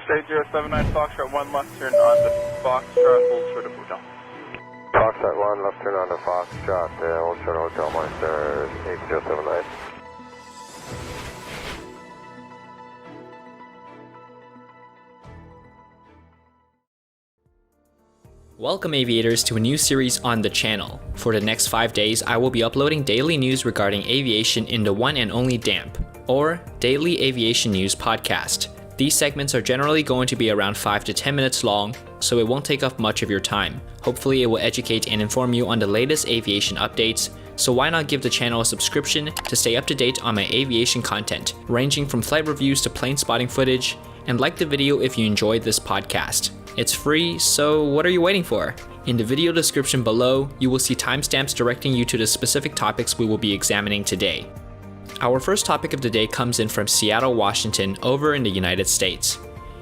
State 079 Foxtrot 1 left turn on the Foxtrot, hold short of hotel. Foxtrot 1 left turn on the Foxtrot, hold short of hotel, Monster 8079. Welcome aviators to a new series on the channel. For the next 5 days, I will be uploading daily news regarding aviation in the one and only DAMP, or Daily Aviation News Podcast. These segments are generally going to be around 5 to 10 minutes long, so it won't take up much of your time. Hopefully it will educate and inform you on the latest aviation updates, so why not give the channel a subscription to stay up to date on my aviation content, ranging from flight reviews to plane spotting footage, and like the video if you enjoyed this podcast. It's free, so what are you waiting for? In the video description below, you will see timestamps directing you to the specific topics we will be examining today. Our first topic of the day comes in from Seattle, Washington, over in the United States.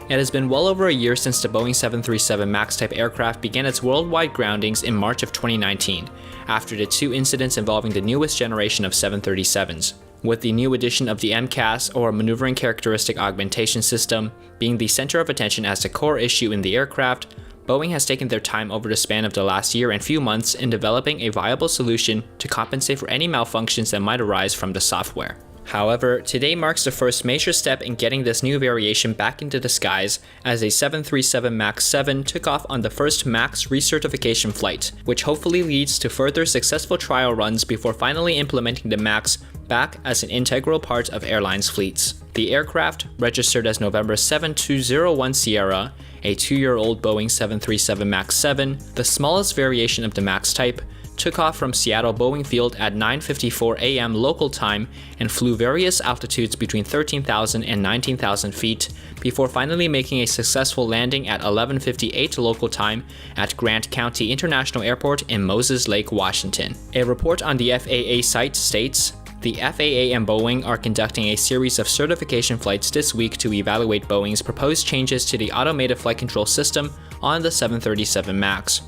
It has been well over a year since the Boeing 737 MAX type aircraft began its worldwide groundings in March of 2019, after the two incidents involving the newest generation of 737s. With the new addition of the MCAS, or Maneuvering Characteristic Augmentation System, being the center of attention as the core issue in the aircraft, Boeing has taken their time over the span of the last year and few months in developing a viable solution to compensate for any malfunctions that might arise from the software. However, today marks the first major step in getting this new variation back into the skies, as a 737 MAX 7 took off on the first MAX recertification flight, which hopefully leads to further successful trial runs before finally implementing the MAX back as an integral part of airlines' fleets. The aircraft, registered as November 7201 Sierra, a 2-year-old Boeing 737 MAX 7, the smallest variation of the MAX type, took off from Seattle Boeing Field at 9:54 a.m. local time and flew various altitudes between 13,000 and 19,000 feet before finally making a successful landing at 11:58 local time at Grant County International Airport in Moses Lake, Washington. A report on the FAA site states, "The FAA and Boeing are conducting a series of certification flights this week to evaluate Boeing's proposed changes to the automated flight control system on the 737 MAX.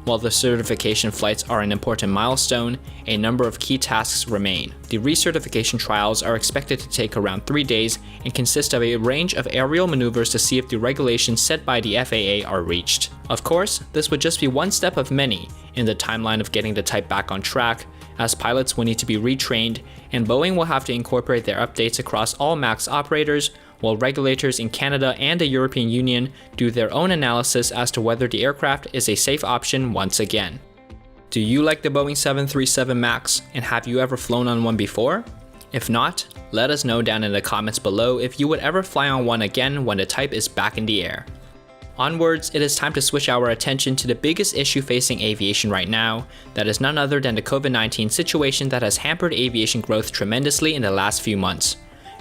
While the certification flights are an important milestone, a number of key tasks remain. The recertification trials are expected to take around 3 days and consist of a range of aerial maneuvers to see if the regulations set by the FAA are reached. Of course, this would just be one step of many in the timeline of getting the type back on track, as pilots will need to be retrained, and Boeing will have to incorporate their updates across all MAX operators, while regulators in Canada and the European Union do their own analysis as to whether the aircraft is a safe option once again." Do you like the Boeing 737 MAX, and have you ever flown on one before? If not, let us know down in the comments below if you would ever fly on one again when the type is back in the air. Onwards, it is time to switch our attention to the biggest issue facing aviation right now, that is none other than the COVID-19 situation that has hampered aviation growth tremendously in the last few months.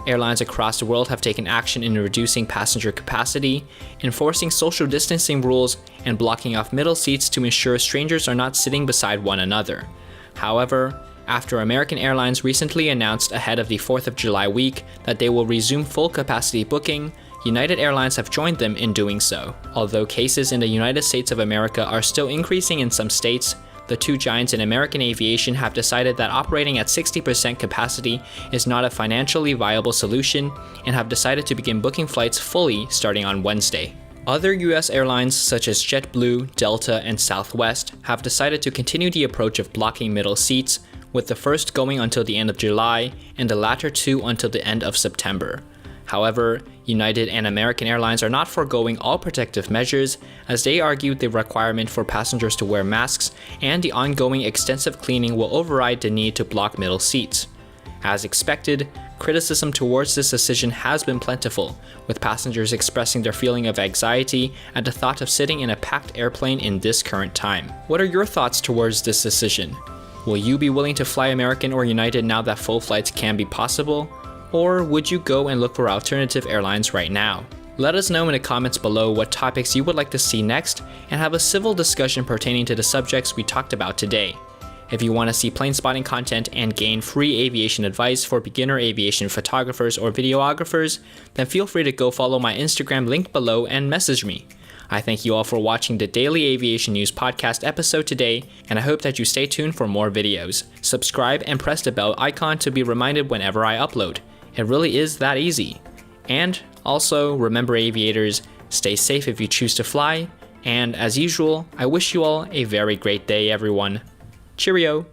Airlines across the world have taken action in reducing passenger capacity, enforcing social distancing rules, and blocking off middle seats to ensure strangers are not sitting beside one another. However, after American Airlines recently announced ahead of the 4th of July week that they will resume full capacity booking, United Airlines have joined them in doing so. Although cases in the United States of America are still increasing in some states, the two giants in American aviation have decided that operating at 60% capacity is not a financially viable solution and have decided to begin booking flights fully starting on Wednesday. Other US airlines such as JetBlue, Delta, and Southwest have decided to continue the approach of blocking middle seats, with the first going until the end of July and the latter two until the end of September. However, United and American Airlines are not foregoing all protective measures, as they argued the requirement for passengers to wear masks and the ongoing extensive cleaning will override the need to block middle seats. As expected, criticism towards this decision has been plentiful, with passengers expressing their feeling of anxiety at the thought of sitting in a packed airplane in this current time. What are your thoughts towards this decision? Will you be willing to fly American or United now that full flights can be possible? Or would you go and look for alternative airlines right now? Let us know in the comments below what topics you would like to see next and have a civil discussion pertaining to the subjects we talked about today. If you want to see plane spotting content and gain free aviation advice for beginner aviation photographers or videographers, then feel free to go follow my Instagram linked below and message me. I thank you all for watching the Daily Aviation News Podcast episode today, and I hope that you stay tuned for more videos. Subscribe and press the bell icon to be reminded whenever I upload. It really is that easy. And Also, remember aviators, stay safe if you choose to fly, and as usual, I wish you all a very great day, everyone. Cheerio!